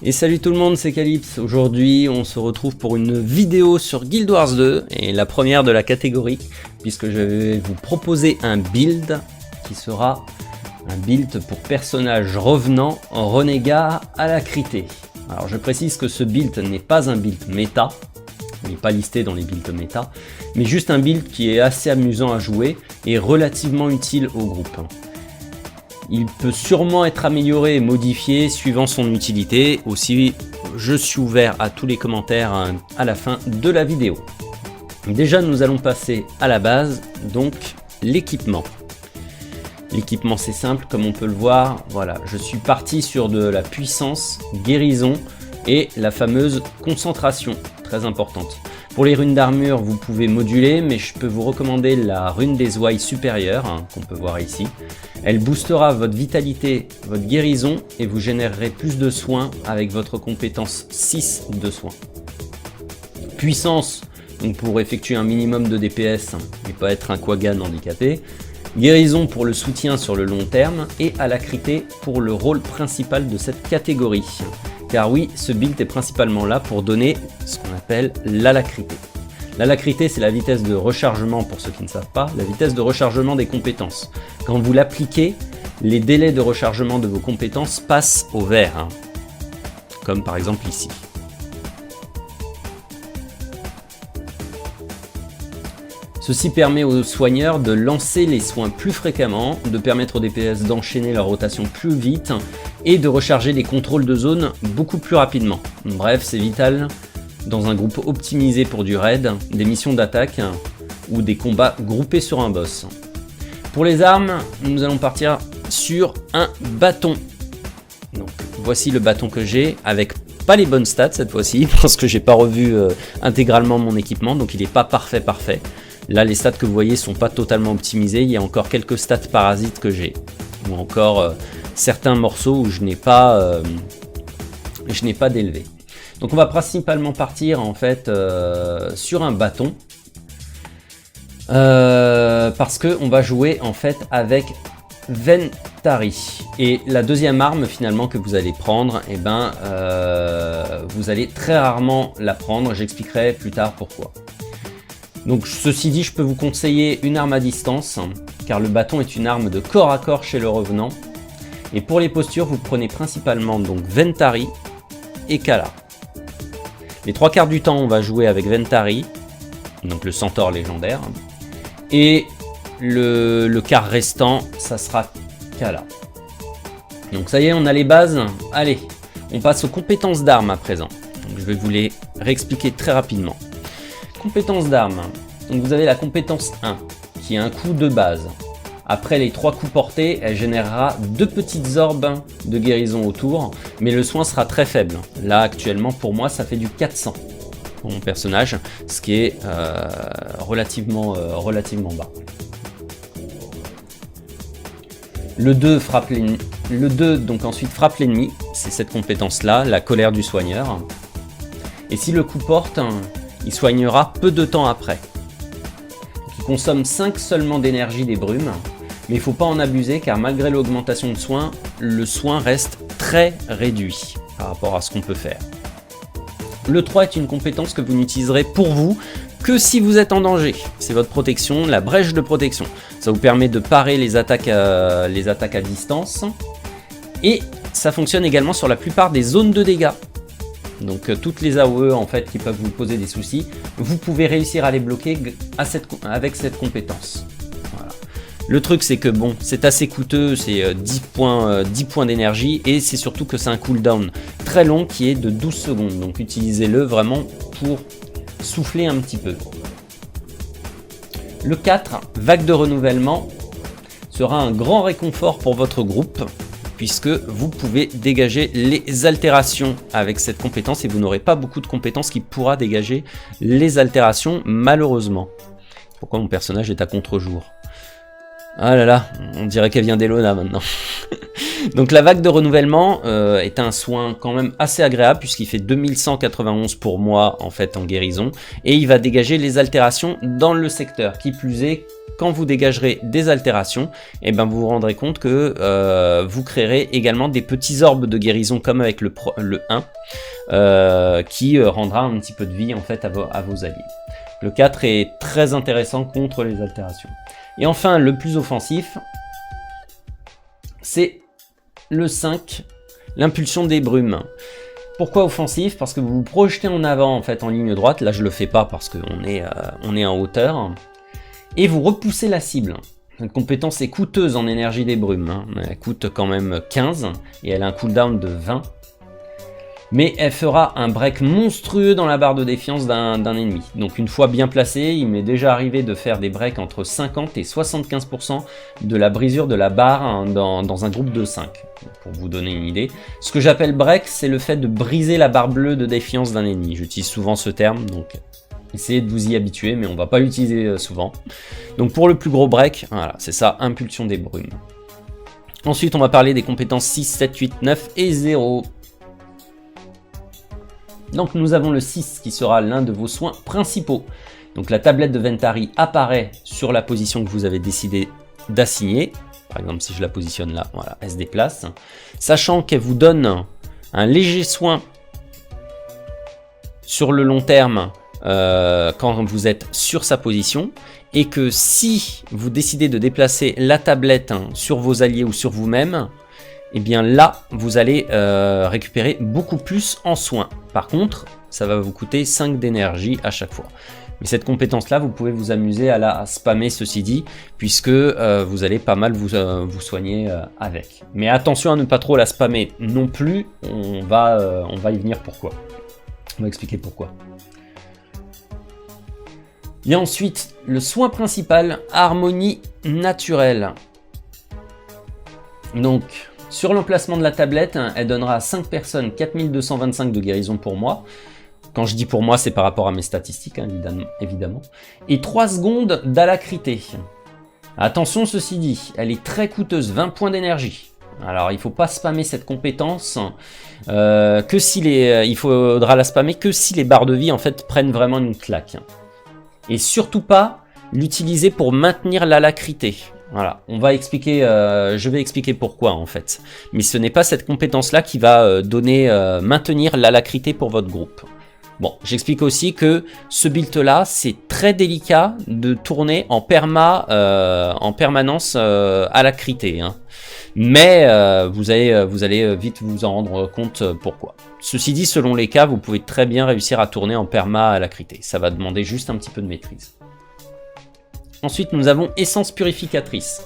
Et salut tout le monde, c'est Calypse. Aujourd'hui, on se retrouve pour une vidéo sur Guild Wars 2, et la première de la catégorie, puisque je vais vous proposer un build qui sera un build pour personnage revenant en renégat alacrité. Alors je précise que ce build n'est pas un build méta, il n'est pas listé dans les builds méta, mais juste un build qui est assez amusant à jouer et relativement utile au groupe. Il peut sûrement être amélioré et modifié suivant son utilité. Aussi, je suis ouvert à tous les commentaires à la fin de la vidéo. Déjà, nous allons passer à la base, donc l'équipement. L'équipement, c'est simple, comme on peut le voir. Voilà, je suis parti sur de la puissance, guérison et la fameuse concentration, très importante. Pour les runes d'armure, vous pouvez moduler, mais je peux vous recommander la rune des ouailles supérieures, qu'on peut voir ici. Elle boostera votre vitalité, votre guérison, et vous générerez plus de soins avec votre compétence 6 de soins. Puissance, donc pour effectuer un minimum de DPS, et pas être un Quaggan handicapé. Guérison pour le soutien sur le long terme, et alacrité pour le rôle principal de cette catégorie. Car oui, ce build est principalement là pour donner ce qu'on appelle l'alacrité. L'alacrité, c'est la vitesse de rechargement, pour ceux qui ne savent pas, la vitesse de rechargement des compétences. Quand vous l'appliquez, les délais de rechargement de vos compétences passent au vert, comme par exemple ici. Ceci permet aux soigneurs de lancer les soins plus fréquemment, de permettre aux DPS d'enchaîner leur rotation plus vite et de recharger les contrôles de zone beaucoup plus rapidement. Bref, c'est vital dans un groupe optimisé pour du raid, des missions d'attaque ou des combats groupés sur un boss. Pour les armes, nous allons partir sur un bâton. Donc, voici le bâton que j'ai avec pas les bonnes stats cette fois-ci parce que j'ai pas revu intégralement mon équipement, donc il n'est pas parfait. Là, les stats que vous voyez sont pas totalement optimisés. Il y a encore quelques stats parasites que j'ai, ou encore certains morceaux où je n'ai pas d'élevé. Donc, on va principalement partir en fait sur un bâton parce que on va jouer en fait avec Ventari. Et la deuxième arme finalement que vous allez prendre, et vous allez très rarement la prendre. J'expliquerai plus tard pourquoi. Donc ceci dit, je peux vous conseiller une arme à distance, car le bâton est une arme de corps à corps chez le revenant. Et pour les postures, vous prenez principalement donc Ventari et Kala. Les trois quarts du temps, on va jouer avec Ventari, donc le centaure légendaire. Et le quart restant, ça sera Kala. Donc ça y est, on a les bases. Allez, on passe aux compétences d'armes à présent. Donc, je vais vous les réexpliquer très rapidement. Compétences d'armes. Donc vous avez la compétence 1 qui est un coup de base. Après les 3 coups portés, elle générera 2 petites orbes de guérison autour, mais le soin sera très faible. Là actuellement pour moi ça fait du 400 pour mon personnage, ce qui est relativement bas. Le 2 frappe l'ennemi. Le 2 donc ensuite frappe l'ennemi, c'est cette compétence là, la colère du soigneur. Et si le coup porte, il soignera peu de temps après. Il consomme 5 seulement d'énergie des brumes, mais il ne faut pas en abuser car malgré l'augmentation de soins, le soin reste très réduit par rapport à ce qu'on peut faire. Le 3 est une compétence que vous n'utiliserez pour vous que si vous êtes en danger. C'est votre protection, la brèche de protection. Ça vous permet de parer les attaques à distance et ça fonctionne également sur la plupart des zones de dégâts. Donc toutes les AOE en fait qui peuvent vous poser des soucis, vous pouvez réussir à les bloquer avec cette compétence. Voilà. Le truc c'est que bon, c'est assez coûteux, c'est 10 points d'énergie et c'est surtout que c'est un cooldown très long qui est de 12 secondes. Donc utilisez-le vraiment pour souffler un petit peu. Le 4, vague de renouvellement, sera un grand réconfort pour votre groupe, puisque vous pouvez dégager les altérations avec cette compétence et vous n'aurez pas beaucoup de compétences qui pourra dégager les altérations malheureusement. Pourquoi mon personnage est à contre-jour? Ah là là, on dirait qu'elle vient d'Elona maintenant. Donc la vague de renouvellement est un soin quand même assez agréable puisqu'il fait 2191 pour moi en fait en guérison et il va dégager les altérations dans le secteur. Qui plus est, quand vous dégagerez des altérations, et ben vous vous rendrez compte que vous créerez également des petits orbes de guérison comme avec le 1 qui rendra un petit peu de vie en fait à vos alliés. Le 4 est très intéressant contre les altérations. Et enfin le plus offensif, c'est le 5, l'impulsion des brumes. Pourquoi offensif? Parce que vous vous projetez en avant en fait en ligne droite, là je le fais pas parce qu'on est en hauteur, et vous repoussez la cible. Cette compétence est coûteuse en énergie des brumes, hein. Elle coûte quand même 15 et elle a un cooldown de 20. Mais elle fera un break monstrueux dans la barre de défiance d'un ennemi. Donc une fois bien placé, il m'est déjà arrivé de faire des breaks entre 50 et 75% de la brisure de la barre hein, dans un groupe de 5. Pour vous donner une idée. Ce que j'appelle break, c'est le fait de briser la barre bleue de défiance d'un ennemi. J'utilise souvent ce terme, donc essayez de vous y habituer, mais on va pas l'utiliser souvent. Donc pour le plus gros break, voilà, c'est ça, impulsion des brumes. Ensuite, on va parler des compétences 6, 7, 8, 9 et 0. Donc nous avons le 6 qui sera l'un de vos soins principaux. Donc la tablette de Ventari apparaît sur la position que vous avez décidé d'assigner. Par exemple, si je la positionne là, voilà, elle se déplace. Sachant qu'elle vous donne un léger soin sur le long terme quand vous êtes sur sa position. Et que si vous décidez de déplacer la tablette hein, sur vos alliés ou sur vous-même, et bien là, vous allez récupérer beaucoup plus en soins. Par contre, ça va vous coûter 5 d'énergie à chaque fois. Mais cette compétence-là, vous pouvez vous amuser à la spammer, ceci dit, puisque vous allez pas mal vous soigner avec. Mais attention à ne pas trop la spammer non plus, on va y venir pourquoi. On va expliquer pourquoi. Il y a ensuite le soin principal, harmonie naturelle. Donc, sur l'emplacement de la tablette, elle donnera à 5 personnes 4225 de guérison pour moi. Quand je dis pour moi, c'est par rapport à mes statistiques, hein, évidemment. Et 3 secondes d'alacrité. Attention, ceci dit, elle est très coûteuse, 20 points d'énergie. Alors, il ne faut pas spammer cette compétence, il faudra la spammer que si les barres de vie en fait prennent vraiment une claque. Et surtout pas l'utiliser pour maintenir l'alacrité. Voilà, on va expliquer, je vais expliquer pourquoi en fait. Mais ce n'est pas cette compétence-là qui va maintenir l'alacrité pour votre groupe. Bon, j'explique aussi que ce build-là, c'est très délicat de tourner en permanence alacrité. Hein. Mais vous allez vite vous en rendre compte pourquoi. Ceci dit, selon les cas, vous pouvez très bien réussir à tourner en perma alacrité. Ça va demander juste un petit peu de maîtrise. Ensuite, nous avons essence purificatrice.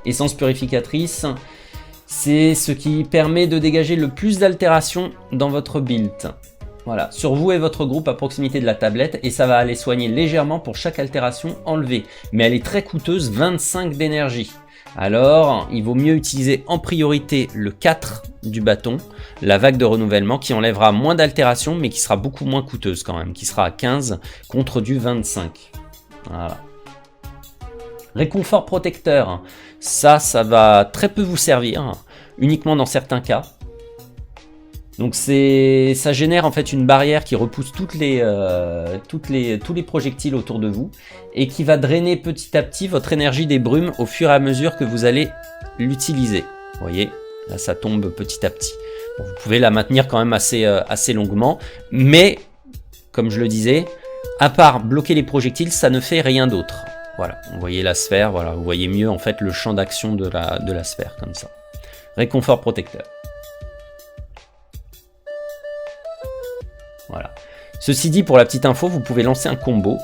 Essence purificatrice, c'est ce qui permet de dégager le plus d'altérations dans votre build. Voilà, sur vous et votre groupe à proximité de la tablette, et ça va aller soigner légèrement pour chaque altération enlevée. Mais elle est très coûteuse, 25 d'énergie. Alors, il vaut mieux utiliser en priorité le 4 du bâton, la vague de renouvellement, qui enlèvera moins d'altérations, mais qui sera beaucoup moins coûteuse quand même, qui sera à 15 contre du 25. Voilà. Réconfort protecteur, ça va très peu vous servir, uniquement dans certains cas. Donc ça génère en fait une barrière qui repousse tous les projectiles autour de vous et qui va drainer petit à petit votre énergie des brumes au fur et à mesure que vous allez l'utiliser. Vous voyez, là ça tombe petit à petit. Bon, vous pouvez la maintenir quand même assez longuement, mais comme je le disais, à part bloquer les projectiles, ça ne fait rien d'autre. Voilà, vous voyez la sphère, voilà, vous voyez mieux en fait le champ d'action de la sphère comme ça. Réconfort protecteur. Voilà. Ceci dit, pour la petite info, vous pouvez lancer un combo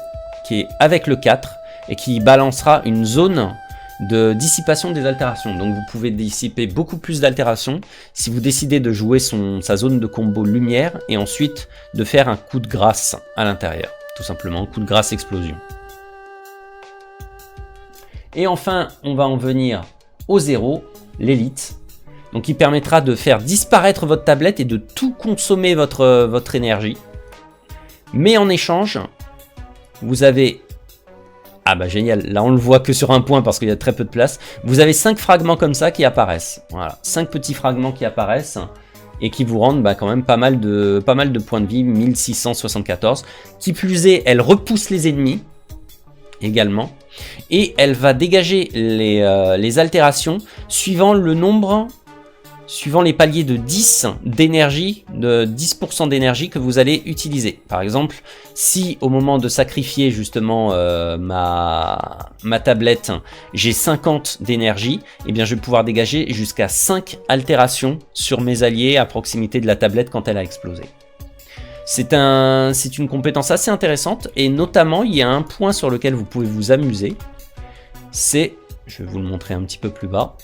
qui est avec le 4 et qui balancera une zone de dissipation des altérations. Donc vous pouvez dissiper beaucoup plus d'altérations si vous décidez de jouer sa zone de combo lumière et ensuite de faire un coup de grâce à l'intérieur. Tout simplement, un coup de grâce explosion. Et enfin, on va en venir au 0, l'élite. Donc il permettra de faire disparaître votre tablette et de tout consommer votre énergie. Mais en échange, vous avez Ah bah génial, là on le voit que sur un point parce qu'il y a très peu de place. Vous avez 5 fragments comme ça qui apparaissent. Voilà, 5 petits fragments qui apparaissent et qui vous rendent quand même pas mal de points de vie, 1674. Qui plus est, elle repousse les ennemis également. Et elle va dégager les altérations suivant le nombre, suivant les paliers de 10 d'énergie, de 10% d'énergie que vous allez utiliser. Par exemple, si au moment de sacrifier justement ma tablette, j'ai 50 d'énergie, eh bien je vais pouvoir dégager jusqu'à 5 altérations sur mes alliés à proximité de la tablette quand elle a explosé. C'est une compétence assez intéressante et notamment il y a un point sur lequel vous pouvez vous amuser. C'est, je vais vous le montrer un petit peu plus bas,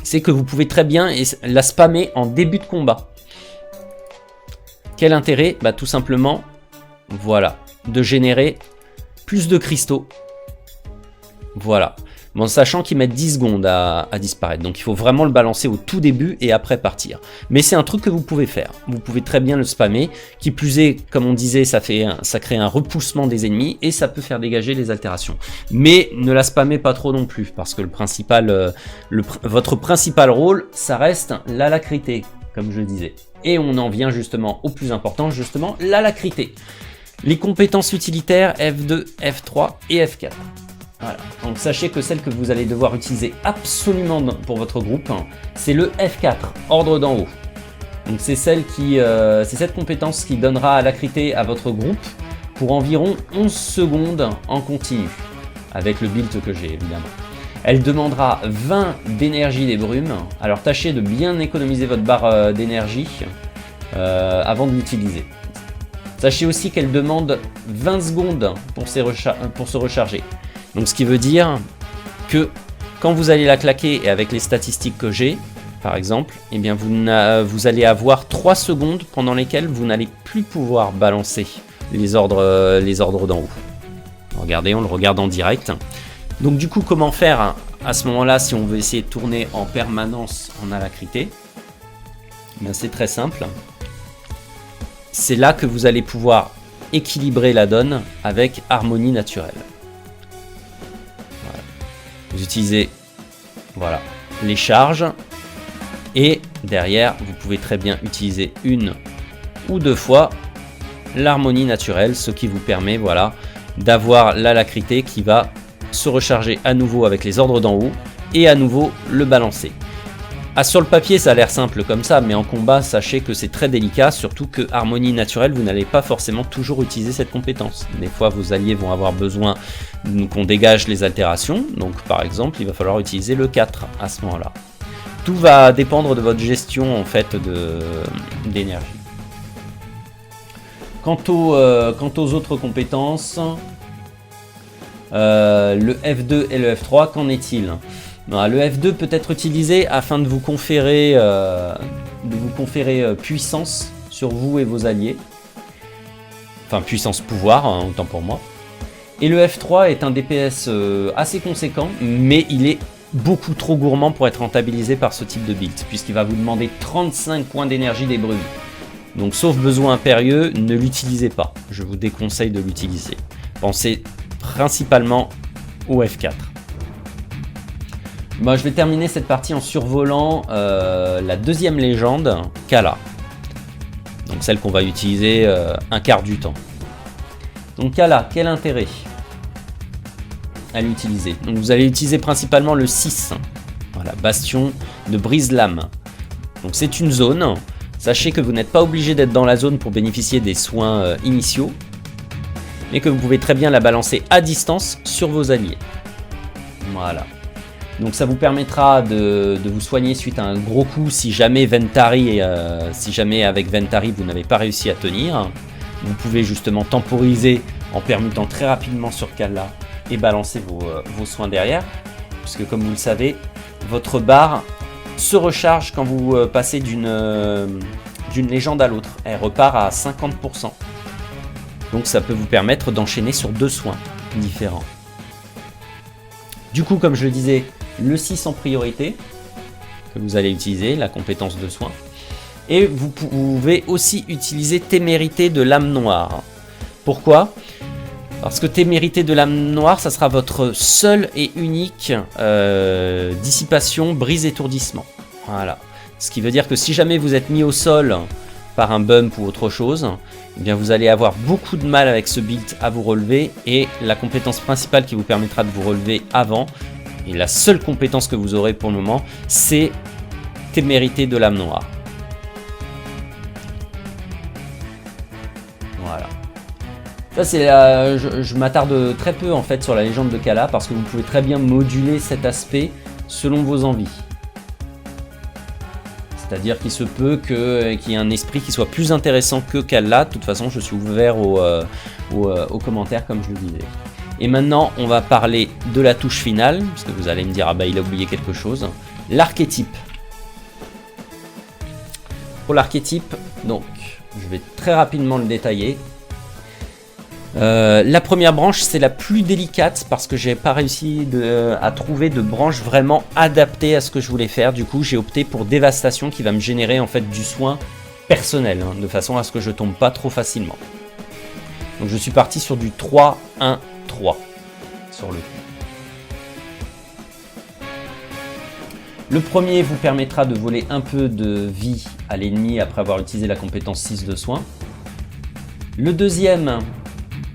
c'est que vous pouvez très bien la spammer en début de combat. Quel intérêt? Bah tout simplement, voilà, de générer plus de cristaux. Voilà. Bon, sachant qu'ils mettent 10 secondes à disparaître. Donc il faut vraiment le balancer au tout début et après partir. Mais c'est un truc que vous pouvez faire. Vous pouvez très bien le spammer. Qui plus est, comme on disait, ça crée un repoussement des ennemis et ça peut faire dégager les altérations. Mais ne la spammez pas trop non plus. Parce que votre principal rôle, ça reste l'alacrité, comme je disais. Et on en vient justement au plus important, justement l'alacrité. Les compétences utilitaires F2, F3 et F4. Voilà. Donc sachez que celle que vous allez devoir utiliser absolument pour votre groupe, c'est le F4, ordre d'en haut. Donc c'est cette compétence qui donnera alacrité à votre groupe pour environ 11 secondes en continu, avec le build que j'ai évidemment. Elle demandera 20 d'énergie des brumes, alors tâchez de bien économiser votre barre d'énergie avant de l'utiliser. Sachez aussi qu'elle demande 20 secondes pour se recharger. Donc ce qui veut dire que quand vous allez la claquer et avec les statistiques que j'ai, par exemple, eh bien vous allez avoir 3 secondes pendant lesquelles vous n'allez plus pouvoir balancer les ordres d'en haut. Regardez, on le regarde en direct. Donc du coup, comment faire à ce moment-là si on veut essayer de tourner en permanence en alacrité? C'est très simple. C'est là que vous allez pouvoir équilibrer la donne avec harmonie naturelle. Vous utilisez les charges et derrière vous pouvez très bien utiliser une ou deux fois l'harmonie naturelle, ce qui vous permet d'avoir l'alacrité qui va se recharger à nouveau avec les ordres d'en haut et à nouveau le balancer. Sur le papier ça a l'air simple comme ça, mais en combat sachez que c'est très délicat, surtout que harmonie naturelle vous n'allez pas forcément toujours utiliser cette compétence. Des fois vos alliés vont avoir besoin qu'on dégage les altérations, donc par exemple il va falloir utiliser le 4 à ce moment là. Tout va dépendre de votre gestion en fait d'énergie. Quant aux autres compétences, le F2 et le F3, qu'en est-il? Le F2 peut être utilisé afin de vous conférer, puissance sur vous et vos alliés. Enfin, puissance pouvoir, autant pour moi. Et le F3 est un DPS assez conséquent, mais il est beaucoup trop gourmand pour être rentabilisé par ce type de build, puisqu'il va vous demander 35 points d'énergie des brumes. Donc, sauf besoin impérieux, ne l'utilisez pas. Je vous déconseille de l'utiliser. Pensez principalement au F4. Je vais terminer cette partie en survolant la deuxième légende, Kala. Donc celle qu'on va utiliser un quart du temps. Donc Kala, quel intérêt à l'utiliser? Donc vous allez utiliser principalement le 6. Voilà, bastion de brise-lame. Donc c'est une zone. Sachez que vous n'êtes pas obligé d'être dans la zone pour bénéficier des soins initiaux, mais que vous pouvez très bien la balancer à distance sur vos alliés. Voilà. Donc ça vous permettra de vous soigner suite à un gros coup si jamais avec Ventari vous n'avez pas réussi à tenir. Vous pouvez justement temporiser en permutant très rapidement sur Kala et balancer vos soins derrière. Puisque comme vous le savez, votre barre se recharge quand vous passez d'une légende à l'autre. Elle repart à 50%. Donc ça peut vous permettre d'enchaîner sur 2 soins différents. Du coup, comme je le disais, le 6 en priorité, que vous allez utiliser, la compétence de soin. Et vous pouvez aussi utiliser Témérité de l'âme noire. Pourquoi? Parce que Témérité de l'âme noire, ça sera votre seule et unique dissipation, brise, étourdissement. Voilà. Ce qui veut dire que si jamais vous êtes mis au sol par un bump ou autre chose, eh bien vous allez avoir beaucoup de mal avec ce build à vous relever, et la compétence principale qui vous permettra de vous relever avant, et la seule compétence que vous aurez pour le moment, c'est Témérité de l'âme noire. Voilà. Ça c'est je m'attarde très peu en fait sur la légende de Kala, parce que vous pouvez très bien moduler cet aspect selon vos envies. C'est-à-dire qu'il se peut qu'il y ait un esprit qui soit plus intéressant que Kala. De toute façon, je suis ouvert aux commentaires, comme je le disais. Et maintenant, on va parler de la touche finale, parce que vous allez me dire, ah bah il a oublié quelque chose. L'archétype. Pour l'archétype, donc, je vais très rapidement le détailler. La première branche, c'est la plus délicate parce que j'ai pas réussi à trouver de branche vraiment adaptée à ce que je voulais faire. Du coup, j'ai opté pour dévastation, qui va me générer en fait du soin personnel, hein, de façon à ce que je tombe pas trop facilement. Donc je suis parti sur du 3-1-3 sur le coup. Le premier vous permettra de voler un peu de vie à l'ennemi après avoir utilisé la compétence 6 de soin. Le deuxième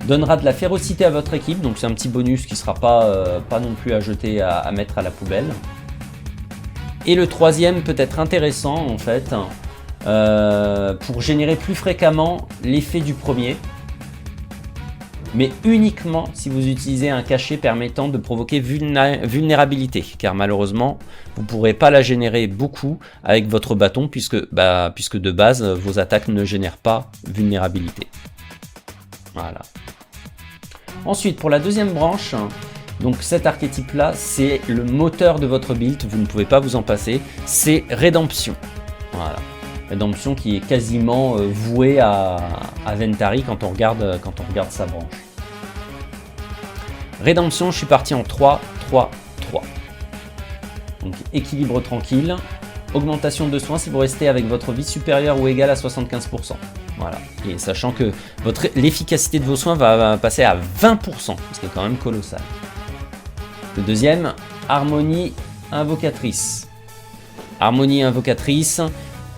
donnera de la férocité à votre équipe, donc c'est un petit bonus qui ne sera pas non plus à jeter, à mettre à la poubelle. Et le troisième peut être intéressant en fait, pour générer plus fréquemment l'effet du premier, mais uniquement si vous utilisez un cachet permettant de provoquer vulnérabilité, car malheureusement vous ne pourrez pas la générer beaucoup avec votre bâton, puisque de base vos attaques ne génèrent pas vulnérabilité. Voilà. Ensuite, pour la deuxième branche, donc cet archétype là, c'est le moteur de votre build, vous ne pouvez pas vous en passer, c'est Rédemption. Voilà. Rédemption qui est quasiment vouée à Ventari quand on regarde sa branche. Rédemption, je suis parti en 3-3-3. Donc équilibre tranquille, augmentation de soins si vous restez avec votre vie supérieure ou égale à 75%. Voilà. Et sachant que l'efficacité de vos soins va passer à 20%, ce qui est quand même colossal. Le deuxième, Harmonie Invocatrice. Harmonie Invocatrice,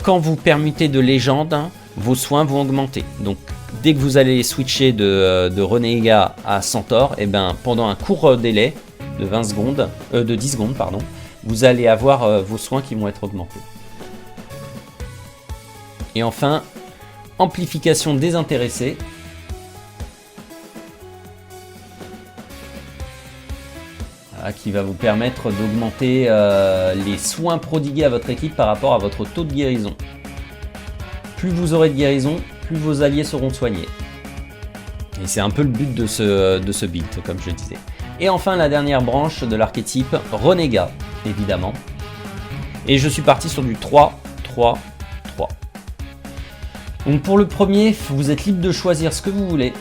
quand vous permutez de légende, vos soins vont augmenter. Donc dès que vous allez switcher de Renégat à Centaure, et ben, pendant un court délai de 10 secondes, pardon, vous allez avoir vos soins qui vont être augmentés. Et enfin, amplification désintéressée. Voilà, qui va vous permettre d'augmenter les soins prodigués à votre équipe par rapport à votre taux de guérison. Plus vous aurez de guérison, plus vos alliés seront soignés. Et c'est un peu le but de ce build, comme je le disais. Et enfin, la dernière branche de l'archétype, Renégat, évidemment. Et je suis parti sur du 3-3-3. Donc pour le premier, vous êtes libre de choisir ce que vous voulez.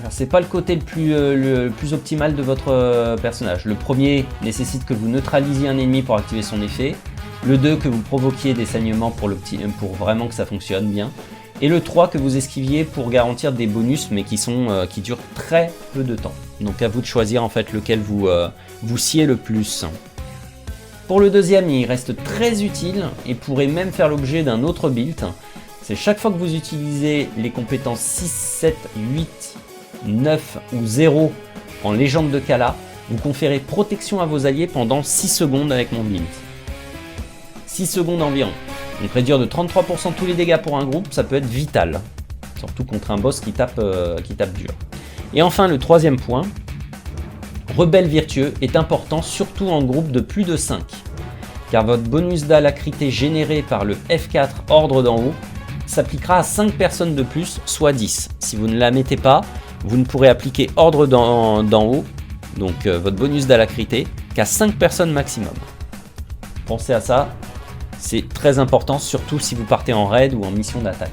C'est pas le côté le plus optimal de votre personnage. Le premier nécessite que vous neutralisiez un ennemi pour activer son effet. Le 2, que vous provoquiez des saignements pour vraiment que ça fonctionne bien. Et le 3, que vous esquiviez pour garantir des bonus, mais qui durent très peu de temps. Donc à vous de choisir en fait lequel vous sciez le plus. Pour le deuxième, il reste très utile et pourrait même faire l'objet d'un autre build. C'est chaque fois que vous utilisez les compétences 6, 7, 8, 9 ou 0 en légende de Kala, vous conférez protection à vos alliés pendant 6 secondes avec mon build. 6 secondes environ. Donc réduire de 33% tous les dégâts pour un groupe, ça peut être vital. Surtout contre un boss qui tape dur. Et enfin, le troisième point, Rebelle Virtueux est important surtout en groupe de plus de 5. Car votre bonus d'alacrité généré par le F4 Ordre d'en haut s'appliquera à 5 personnes de plus, soit 10. Si vous ne la mettez pas, vous ne pourrez appliquer Ordre d'en haut, donc votre bonus d'alacrité, qu'à 5 personnes maximum. Pensez à ça, c'est très important, surtout si vous partez en raid ou en mission d'attaque.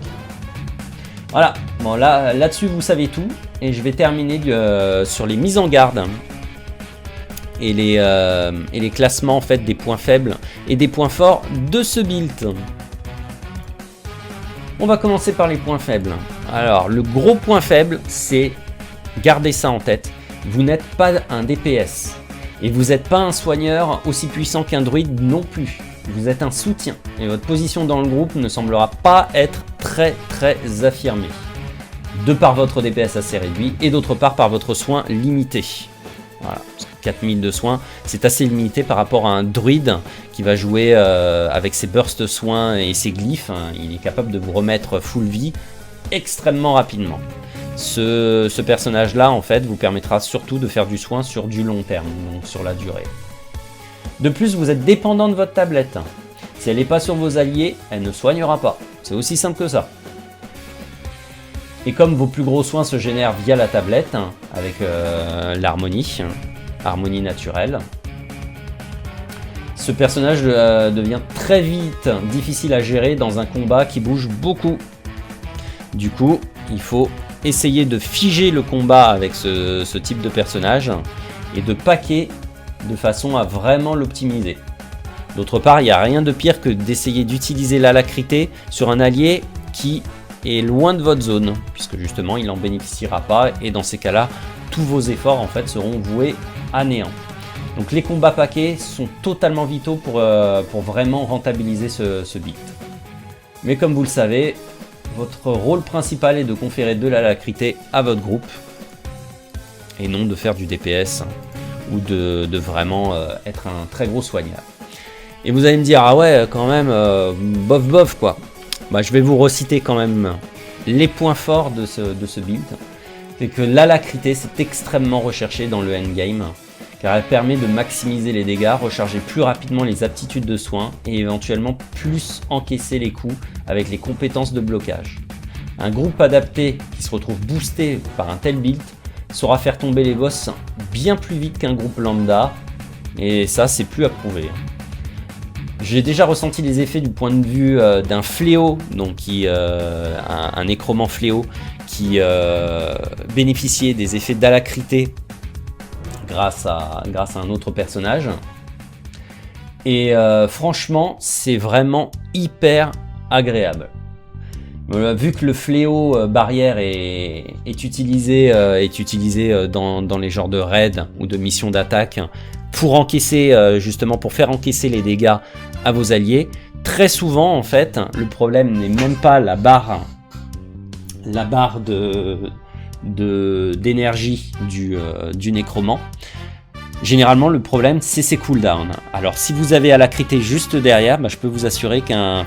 Voilà, bon là-dessus vous savez tout, et je vais terminer sur les mises en garde et les classements en fait des points faibles et des points forts de ce build. On va commencer par les points faibles. Alors le gros point faible, c'est gardez ça en tête, vous n'êtes pas un DPS. Et vous n'êtes pas un soigneur aussi puissant qu'un druide non plus. Vous êtes un soutien. Et votre position dans le groupe ne semblera pas être très affirmée. De par votre DPS assez réduit et d'autre part par votre soin limité. Voilà, 4000 de soins, c'est assez limité par rapport à un druide qui va jouer avec ses bursts soins et ses glyphes. Il est capable de vous remettre full vie extrêmement rapidement. Ce personnage-là, en fait, vous permettra surtout de faire du soin sur du long terme, donc sur la durée. De plus, vous êtes dépendant de votre tablette. Si elle n'est pas sur vos alliés, elle ne soignera pas. C'est aussi simple que ça. Et comme vos plus gros soins se génèrent via la tablette, avec l'harmonie, harmonie naturelle, ce personnage devient très vite difficile à gérer dans un combat qui bouge beaucoup. Du coup, il faut essayer de figer le combat avec ce type de personnage et de paquer de façon à vraiment l'optimiser. D'autre part, il n'y a rien de pire que d'essayer d'utiliser l'alacrité sur un allié qui est loin de votre zone, puisque justement il n'en bénéficiera pas et dans ces cas-là, tous vos efforts en fait seront voués à néant. Donc les combats paquets sont totalement vitaux pour vraiment rentabiliser ce build. Mais comme vous le savez, votre rôle principal est de conférer de l'alacrité à votre groupe et non de faire du DPS ou de vraiment être un très gros soigneur. Et vous allez me dire, ah ouais, quand même, bof quoi. Bah, je vais vous reciter quand même les points forts de ce build. C'est que l'alacrité, c'est extrêmement recherché dans le endgame, car elle permet de maximiser les dégâts, recharger plus rapidement les aptitudes de soins et éventuellement plus encaisser les coups avec les compétences de blocage. Un groupe adapté qui se retrouve boosté par un tel build saura faire tomber les boss bien plus vite qu'un groupe lambda, et ça c'est plus à prouver. J'ai déjà ressenti les effets du point de vue d'un fléau, donc un nécromant fléau qui bénéficiait des effets d'alacrité grâce à un autre personnage. Et franchement, c'est vraiment hyper agréable. Vu que le fléau barrière est utilisé dans les genres de raids ou de missions d'attaque pour encaisser, justement pour faire encaisser les dégâts à vos alliés, très souvent en fait, le problème n'est même pas la barre d'énergie du nécromant. Généralement, le problème, c'est ses cooldowns. Alors, si vous avez alacrité juste derrière, bah, je peux vous assurer qu'un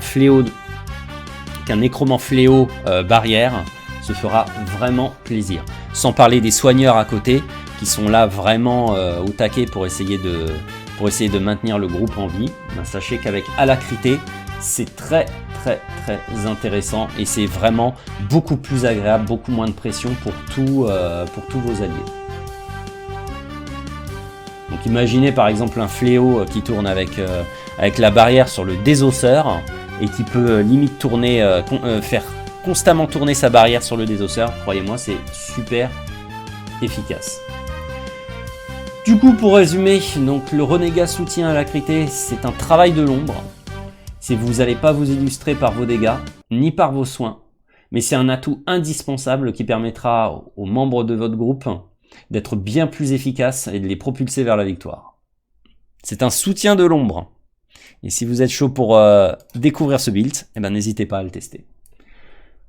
nécromant fléau barrière se fera vraiment plaisir. Sans parler des soigneurs à côté, qui sont là vraiment au taquet pour essayer de maintenir le groupe en vie. Ben, sachez qu'avec alacrité, c'est très intéressant et c'est vraiment beaucoup plus agréable, beaucoup moins de pression pour tous vos alliés. Donc imaginez par exemple un fléau qui tourne avec la barrière sur le désosseur et qui peut limite tourner, faire constamment tourner sa barrière sur le désosseur. Croyez-moi, c'est super efficace. Du coup, pour résumer, donc le renégat soutien à l'acrité, c'est un travail de l'ombre. Vous n'allez pas vous illustrer par vos dégâts, ni par vos soins, mais c'est un atout indispensable qui permettra aux membres de votre groupe d'être bien plus efficaces et de les propulser vers la victoire. C'est un soutien de l'ombre. Et si vous êtes chaud pour découvrir ce build, eh ben, n'hésitez pas à le tester.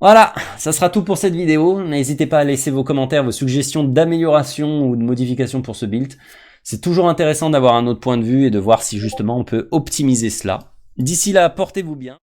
Voilà, ça sera tout pour cette vidéo. N'hésitez pas à laisser vos commentaires, vos suggestions d'amélioration ou de modification pour ce build. C'est toujours intéressant d'avoir un autre point de vue et de voir si justement on peut optimiser cela. D'ici là, portez-vous bien.